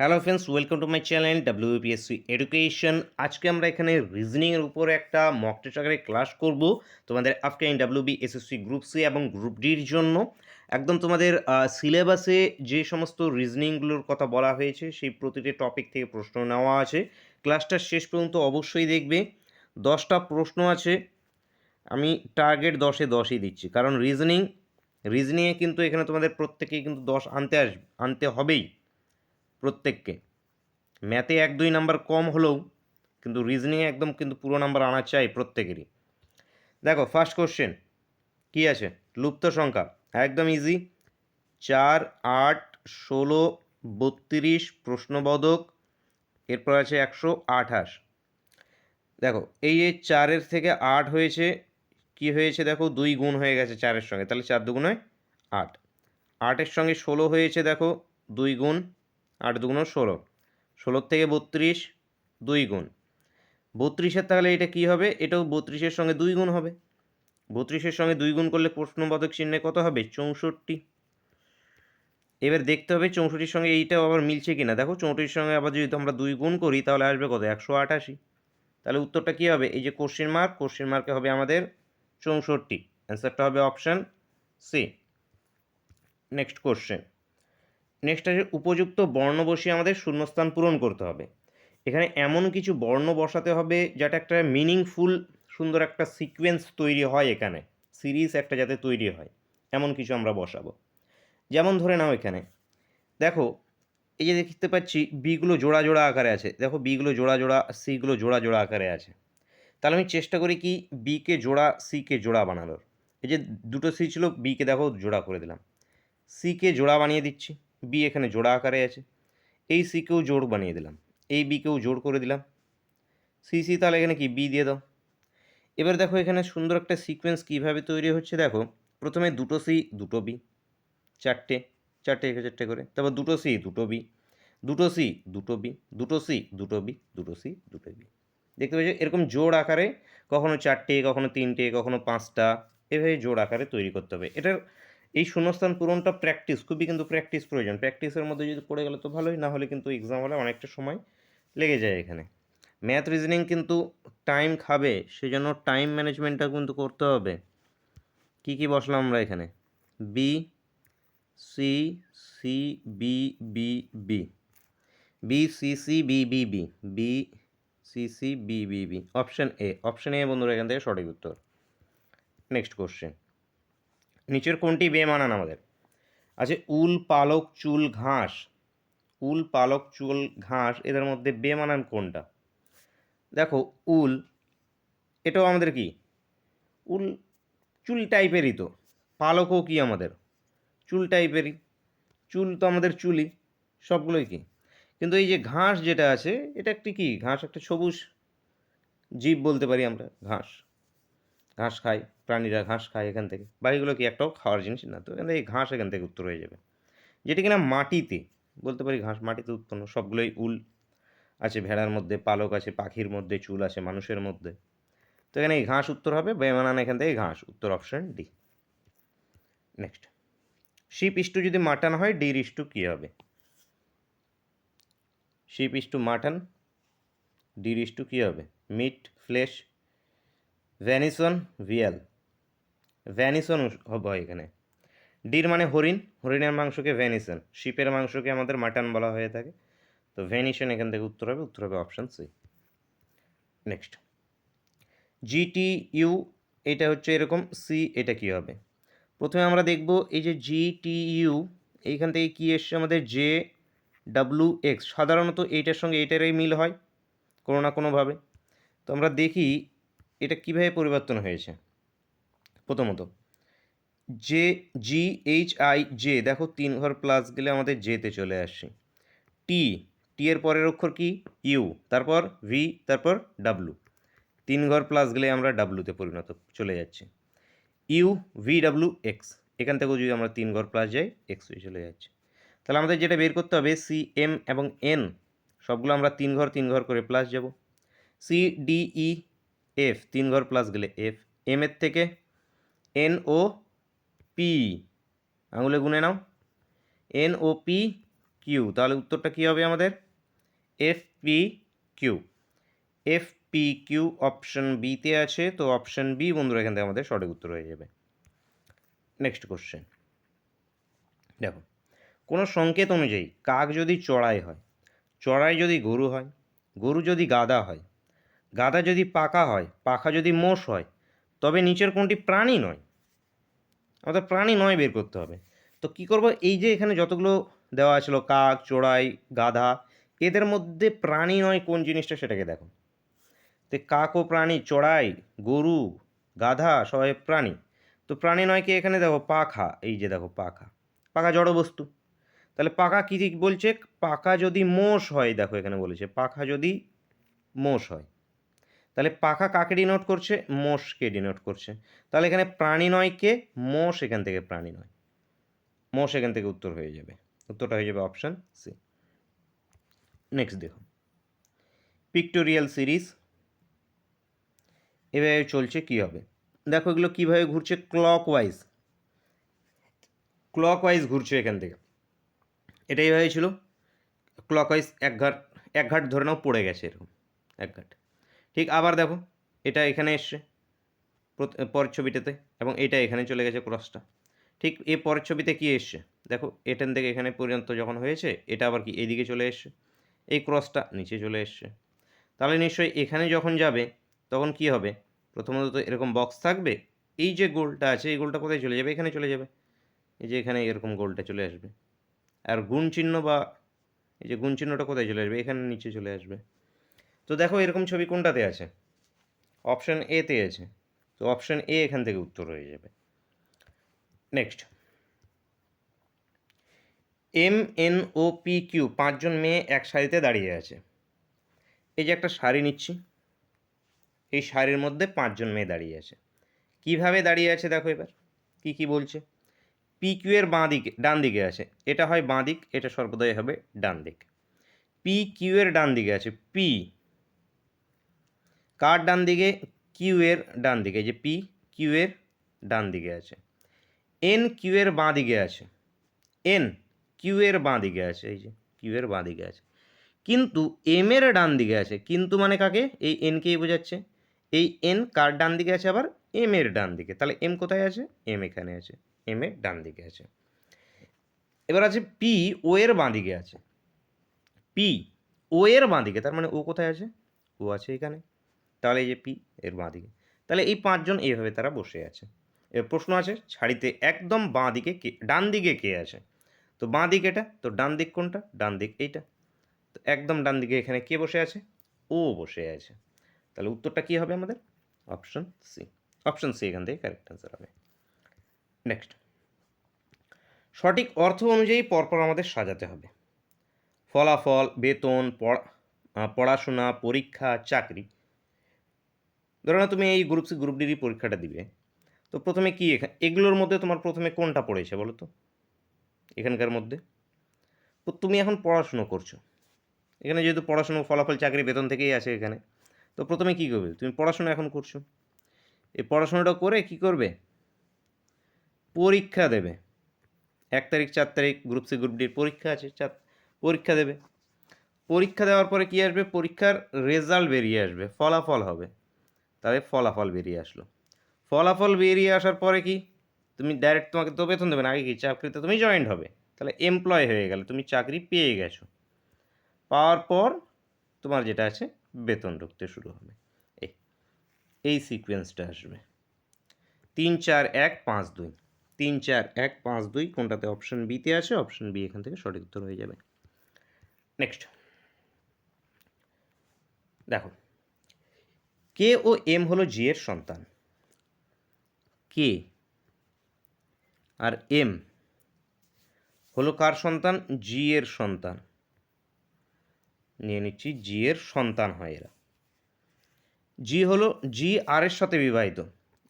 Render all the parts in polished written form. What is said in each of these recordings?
Hello friends, welcome to my channel WPSC education. আজকে আমরা এখানে রিজনিংয়ের উপরে একটা মক টেস্ট আকারে ক্লাস করব তোমাদের আপকামিং WBSSC গ্রুপ সি এবং গ্রুপ ডির জন্য। একদম তোমাদের সিলেবাসে যে সমস্ত রিজনিংগুলোর কথা বলা হয়েছে সেই প্রতিটি টপিক থেকে প্রশ্ন নেওয়া আছে। ক্লাসটা শেষ পর্যন্ত অবশ্যই দেখবে। 10টা প্রশ্ন আছে, আমি টার্গেট 10-এ 10ই দিচ্ছি, কারণ রিজনিংয়ে কিন্তু এখানে তোমাদের প্রত্যেকেই কিন্তু 10 আনতে হবেই প্রত্যেককে। ম্যাথে 1-2 নাম্বার কম হলেও কিন্তু রিজনিংয়ে একদম কিন্তু পুরো নাম্বার আনা চাই প্রত্যেকেরই। দেখো ফার্স্ট কোশ্চেন কী আছে, লুপ্ত সংখ্যা একদম ইজি। 4, 8, 16, 32 প্রশ্নবোধক, এরপর আছে 128। দেখো এই যে 4-এর থেকে 8 হয়েছে, কি হয়েছে দেখো 2 গুণ হয়ে গেছে 4-এর সঙ্গে, তাহলে 4 দুগুণে 8। 8-এর সঙ্গে 16 হয়েছে, দেখো 2 গুণ, 8 দুগুণ 16, 16 থেকে 32 2 গুণ। 32-এর তাহলে এটা কি হবে, এটাও 32-এর সঙ্গে 2 গুণ হবে। 32-এর সঙ্গে 2 গুণ করলে প্রশ্নবোধক চিহ্নে কত হবে, 64। এবার দেখতে হবে 64-এর সঙ্গে এইটাও আবার মিলছে কিনা। দেখো 64-এর সঙ্গে আবার যদি আমরা 2 গুণ করি তাহলে আসবে কত, 188। তাহলে উত্তরটা কী হবে, এই যে কোশ্চেন মার্কে হবে আমাদের 64। অ্যান্সারটা হবে option C. Next question, next আছে উপযুক্ত বর্ণ বসিয়ে আমাদের শূন্যস্থান পূরণ করতে হবে। এখানে এমন কিছু বর্ণ বসাতে হবে যাতে একটা মিনিংফুল সুন্দর একটা সিকোয়েন্স তৈরি হয়, এখানে সিরিজ একটা যাতে তৈরি হয় এমন কিছু আমরা বসাবো। যেমন ধরে নাও এখানে দেখো এই যে দেখতে পাচ্ছি বিগুলো জোড়া জোড়া আকারে আছে, দেখো বিগুলো জোড়া জোড়া, সিগুলো জোড়া জোড়া আকারে আছে। তাহলে আমি চেষ্টা করি কি বিকে জোড়া সিকে জোড়া বানানোর। এই যে দুটো সি ছিল, বিকে দেখো জোড়া করে দিলাম, সিকে জোড়া বানিয়ে দিচ্ছি, বি এখানে জোড়া আকারে আছে। এই সিকেও জোড় বানিয়ে দিলাম, এই বিকেও জোড় করে দিলাম, সি তাহলে এখানে কি বি দিয়ে দাও। এবার দেখো এখানে সুন্দর একটা সিকোয়েন্স কীভাবে তৈরি হচ্ছে, দেখো প্রথমে দুটো সি দুটো বি, চারটে চারটে চারটে করে, তারপর দুটো সি দুটো বি, দুটো সি দুটো বি, দুটো সি দুটো বি, দুটো সি দুটো বি। দেখতে পাচ্ছি এরকম জোড় আকারে, কখনো চারটে, কখনো তিনটে, কখনো পাঁচটা, এভাবে জোড় আকারে তৈরি করতে হবে। এটার এই শূন্যস্থান পূরণটা প্র্যাকটিস, খুবই কিন্তু প্র্যাকটিস প্রয়োজন। প্র্যাকটিসের মধ্যে যদি পড়ে গেলে তো ভালোই, না হলে কিন্তু এক্সাম হলে অনেকটা সময় লেগে যায়। এখানে ম্যাথ রিজনিং কিন্তু টাইম খাবে, সেজন্য টাইম ম্যানেজমেন্টটা কিন্তু করতে হবে। কি কি বসলাম আমরা এখানে, B C C B B B, B C C B B B, B C C B B B, option A বন্ধুরা এখান থেকে সঠিক উত্তর। নেক্সট কোশ্চেন, নিচের কোনটি বেমানান আমাদের আছে, উল পালক চুল ঘাস, উল পালক চুল ঘাস, এদের মধ্যে বেমানান কোনটা। দেখো উল, এটাও আমাদের কি উল, চুল টাইপেরই তো। পালকও কি আমাদের চুল টাইপেরই, চুল তো আমাদের চুলই, সবগুলোই কি। কিন্তু এই যে ঘাস যেটা আছে, এটা একটি কি ঘাস, একটা সবুজ জীব বলতে পারি আমরা। ঘাস ঘাস খায়, প্রাণীরা ঘাস খায় এখান থেকে, বাকিগুলো কি একটাও খাওয়ার জিনিস না। তো এখান থেকে ঘাস এখান থেকে উত্তর হয়ে যাবে। যেটি কিনা মাটিতে বলতে পারি, ঘাস মাটিতে উৎপন্ন, সবগুলোই উল আছে, ভেড়ার মধ্যে পালক আছে, পাখির মধ্যে চুল আছে, মানুষের মধ্যে। তো এখানে এই ঘাস উত্তর হবে, বেমানান এখান থেকে ঘাস উত্তর, option D. Next, sheep is to যদি মাটন হয়, ডির ইস্টু কী হবে, sheep is to mutton, deer is to কী হবে, মিট ফ্লেশ, ভ্যানিসন ভিয়াল, ভ্যানিসন হবে এখানে। ডির মানে হরিণ, হরিণের মাংসকে ভ্যানিসন, শিপের মাংসকে আমাদের মাটন বলা হয়ে থাকে। তো ভ্যানিসন এখান থেকে উত্তর হবে option C. Next, G T, U হচ্ছে এরকম, সি এটা কী হবে। প্রথমে আমরা দেখব এই যে জিটি ইউ, এইখান থেকে কী এসছে আমাদের, জে ডাব্লু এক্স, সাধারণত এইটার সঙ্গে এইটারই মিল হয় কোনো না কোনোভাবে। তো আমরা দেখি এটা কীভাবে পরিবর্তন হয়েছে। প্রথমত J, G H I J, দেখো 3 ঘর প্লাস গেলে আমাদের জেতে চলে আসছে। টি, টি এর পরের অক্ষর কি, ইউ, তারপর ভি, তারপর ডাব্লু, 3 ঘর প্লাস গেলে আমরা ডাব্লুতে পরিণত চলে যাচ্ছে। ইউ ভি ডাব্লু এক্স, এখান থেকেও যদি আমরা 3 ঘর প্লাস যাই এক্স হয়ে চলে যাচ্ছে। তাহলে আমাদের যেটা বের করতে হবে, সি এম এবং এন সবগুলো আমরা 3 ঘর করে প্লাস যাব। সি ডি ই এফ, 3 ঘর প্লাস গেলে এফ, এম এর থেকে এন ও পি, আঙুলে গুনে নাও, এন ও পি কিউ, তাহলে উত্তরটা কী হবে আমাদের? F P Q. F P Q option বিতে আছে, তো অপশন বি বন্ধুরা এখান থেকে আমাদের সঠিক উত্তর হয়ে যাবে। নেক্সট কোশ্চেন দেখো, কোনো সংকেত অনুযায়ী কাক যদি চড়াই হয়, চড়াই যদি গরু হয়, গরু যদি গাধা হয়, গাধা যদি পাখা হয়, পাখা যদি মোষ হয়, তবে নিচের কোনটি প্রাণী নয়? আমাদের প্রাণী নয় বের করতে হবে। তো কি করব, এই যে এখানে যতগুলো দেওয়া ছিল কাক, চড়াই, গাধা, এদের মধ্যে প্রাণী নয় কোন জিনিসটা সেটাকে দেখো। তো কাকও প্রাণী, চড়াই, গরু, গাধা সবাই প্রাণী। তো প্রাণী নয় কি, এখানে দেখো পাখা, এই যে দেখো পাখা, পাখা জড় বস্তু। তাহলে পাখা কী ঠিক বলছে, পাখা যদি মোষ হয়, দেখো এখানে বলেছে পাখা যদি মোষ হয়, তাহলে পাখা কাকে ডিনোট করছে? মোষকে ডিনোট করছে। তাহলে এখানে প্রাণী নয় কে? মোষ এখান থেকে প্রাণী নয়, মোষ এখান থেকে উত্তর হয়ে যাবে, উত্তরটা হয়ে যাবে অপশান সি। নেক্সট দেখো, পিক্টোরিয়াল সিরিজ এভাবে চলছে, কী হবে দেখো, এগুলো কীভাবে ঘুরছে, ক্লকওয়াইজ, ক্লকওয়াইজ ঘুরছে এখান থেকে। এটা এইভাবে ছিল ক্লকওয়াইজ, এক ঘাট ধরে নাও পড়ে গেছে এরকম এক ঘাট। ঠিক আবার দেখো, এটা এখানে এসছে পরের ছবিটাতে, এবং এটা এখানে চলে গেছে ক্রসটা। ঠিক এ পরের ছবিতে কী এসছে দেখো, এখান থেকে এখানে পর্যন্ত যখন হয়েছে, এটা আবার কি এইদিকে চলে এসছে, এই ক্রসটা নিচে চলে এসছে। তাহলে নিশ্চয়ই এখানে যখন যাবে তখন কি হবে, প্রথমত তো এরকম বক্স থাকবে, এই যে গোলটা আছে এই গোলটা কোথায় চলে যাবে? এখানে চলে যাবে, এই যে এখানে এরকম গোলটা চলে আসবে। আর গুণ চিহ্ন বা এই যে গুণ চিহ্নটা কোথায় চলে আসবে? এখানে নিচে চলে আসবে। তো দেখো এরকম ছবি কোনটাতে আছে? অপশান এতে আছে, তো অপশান এ এখান থেকে উত্তর হয়ে যাবে। Next, M N O P Q, পাঁচজন মেয়ে এক সারিতে দাঁড়িয়ে আছে। এই যে একটা শাড়ি নিচ্ছি, এই শাড়ির মধ্যে পাঁচজন মেয়ে দাঁড়িয়ে আছে। কিভাবে দাঁড়িয়ে আছে দেখো, এবার কি কি বলছে। পি কিউ এর বাঁ দিকে, ডান দিকে আছে, এটা হয় বাঁ দিক, এটা সর্বদাই হবে ডান দিক। পি কিউ এর ডান দিকে আছে, পি কার ডান দিকে? কিউ এর ডান দিকে, যে পি কিউ এর ডান দিকে আছে। এন কিউ এর বাঁ দিকে আছে, এন কিউ এর বাঁ দিকে আছে, এই যে কিউ এর বাঁ দিকে আছে। কিন্তু এম এর ডান দিকে আছে, কিন্তু মানে কাকে? এই এনকেই বোঝাচ্ছে। এই এন কার ডান দিকে আছে? আবার এম এর ডান দিকে। তাহলে এম কোথায় আছে? এম এখানে আছে, এম এর ডান দিকে আছে। এবার আছে পি ও এর বাঁ দিকে আছে, পি ও এর বাঁ দিকে, তার মানে ও কোথায় আছে? ও আছে এখানে। তাহলে এই যে পি এর বাঁ দিকে, তাহলে এই পাঁচজন এইভাবে তারা বসে আছে। এবার প্রশ্ন আছে, ছাড়িতে একদম বাঁ দিকে কে, ডান দিকে কে আছে? তো বাঁ দিক এটা, তো ডান দিক কোনটা? ডান দিক এইটা। তো একদম ডান দিকে এখানে কে বসে আছে? ও বসে আছে। তাহলে উত্তরটা কী হবে আমাদের? Option C. অপশন সি এখান থেকে কারেক্ট অ্যান্সার হবে। নেক্সট, সঠিক অর্থ অনুযায়ী পরপর আমাদের সাজাতে হবে। ফলাফল, বেতন, পড়াশোনা, পরীক্ষা, চাকরি। ধরো না তুমি এই গ্রুপ সি গ্রুপ ডির পরীক্ষাটা দিবে, তো প্রথমে কি এগুলোর মধ্যে তোমার প্রথমে কোনটা পড়েছে বলো তো? এখানকার মধ্যে তো তুমি এখন পড়াশুনো করছো, এখানে যেহেতু পড়াশুনো, ফলাফল, চাকরি, বেতন থেকেই আছে এখানে। তো প্রথমে কী করবে? তুমি পড়াশোনা এখন করছো, এই পড়াশোনাটা করে কি করবে? পরীক্ষা দেবে। 1 তারিখ 4 তারিখ গ্রুপ সি গ্রুপ ডির পরীক্ষা আছে, পরীক্ষা দেবে। পরীক্ষা দেওয়ার পরে কী আসবে? পরীক্ষার রেজাল্ট বেরিয়ে আসবে, ফলাফল হবে। তাহলে ফলাফল বেরিয়ে আসলো, ফলাফল বেরিয়ে আসার পরে কি তুমি ডাইরেক্ট, তোমাকে তো বেতন দেবে না, আগে কি চাকরিতে তুমি জয়েন্ট হবে, তাহলে এমপ্লয় হয়ে গেলে, তুমি চাকরি পেয়ে গেছো। পাওয়ার পর তোমার যেটা আছে বেতন ঢুকতে শুরু হবে। এই সিকোয়েন্সটা আসবে 3 4 1 5 2, 3 4 1 5 2 কোনটাতে? অপশন বিতে আছে, অপশন বি এখান থেকে সঠিক উত্তর হয়ে যাবে। নেক্সট দেখো, কে ও এম হলো জি এর সন্তান, কে আর এম হলো কার সন্তান? জি এর সন্তান। নিয়ে নিচ্ছি, জি এর সন্তান হয় এরা। জি হলো, জি আর এর সাথে বিবাহিত,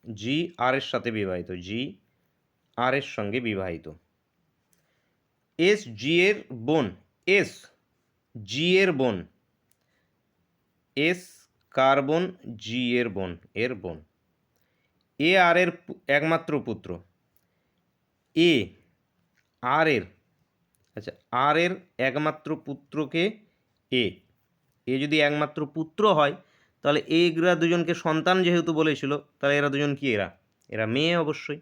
জি আর এর সাথে বিবাহিত, জি আর এর সঙ্গে বিবাহিত। এস জি এর বোন, এস জি এর বোন, এস কার বোন? জি এর বোন, এর বোন। এ আর এর একমাত্র পুত্র, এ আর এর আচ্ছা, আর এর একমাত্র পুত্রকে এ। এ যদি একমাত্র পুত্র হয় তাহলে এরা দুজনকে সন্তান যেহেতু বলেছিল, তাহলে এরা দুজন কি? এরা মেয়ে অবশ্যই,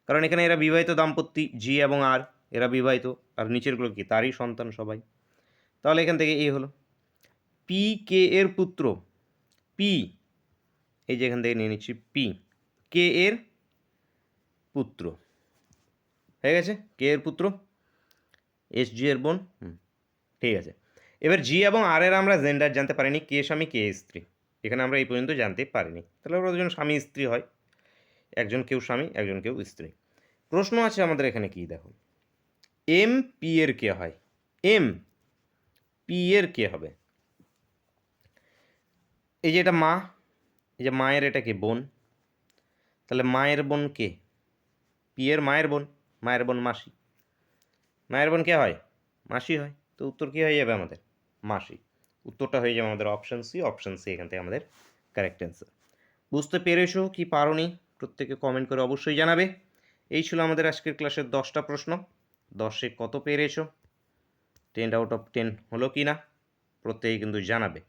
কারণ এখানে এরা বিবাহিত দাম্পত্য, জি এবং আর, এরা বিবাহিত, আর নিচেরগুলো কি? তারই সন্তান সবাই। তাহলে এখান থেকে এ হলো। পি কে এর পুত্র, পি, এই যে এখান থেকে নিয়ে নিচ্ছি পি, কে এর পুত্র হয়ে গেছে, কে এর পুত্র, এস জি এর বোন। ঠিক আছে। এবার জি এবং আর এর আমরা জেন্ডার জানতে পারিনি, কে স্বামী কে স্ত্রী, এখানে আমরা এই পর্যন্ত জানতে পারিনি। তাহলে ওরা দুজন স্বামী স্ত্রী হয়, একজন কেউ স্বামী একজন কেউ স্ত্রী। প্রশ্ন আছে আমাদের এখানে কি দেখো, এম পি এর কে হয়? এম পি এর কে হবে? এই যে এটা মা, এই যে মায়ের এটা কি? বোন। তাহলে মায়ের বোন কে? পি এর মায়ের বোন, মায়ের বোন মাসি। মায়ের বোন কে হয়? মাসি হয়। তো উত্তর কী হয়ে যাবে আমাদের? মাসি। উত্তরটা হয়ে যাবে আমাদের অপশান সি। অপশান সি এখান থেকে আমাদের কারেক্ট অ্যান্সার। বুঝতে পেরেছো কি পারোনি? প্রত্যেকে কমেন্ট করে অবশ্যই জানাবে। এই ছিল আমাদের আজকের ক্লাসের 10টা প্রশ্ন। 10-এ কত পেরেছো? 10 আউট অফ 10 হলো কি না? প্রত্যেকে কিন্তু জানাবে।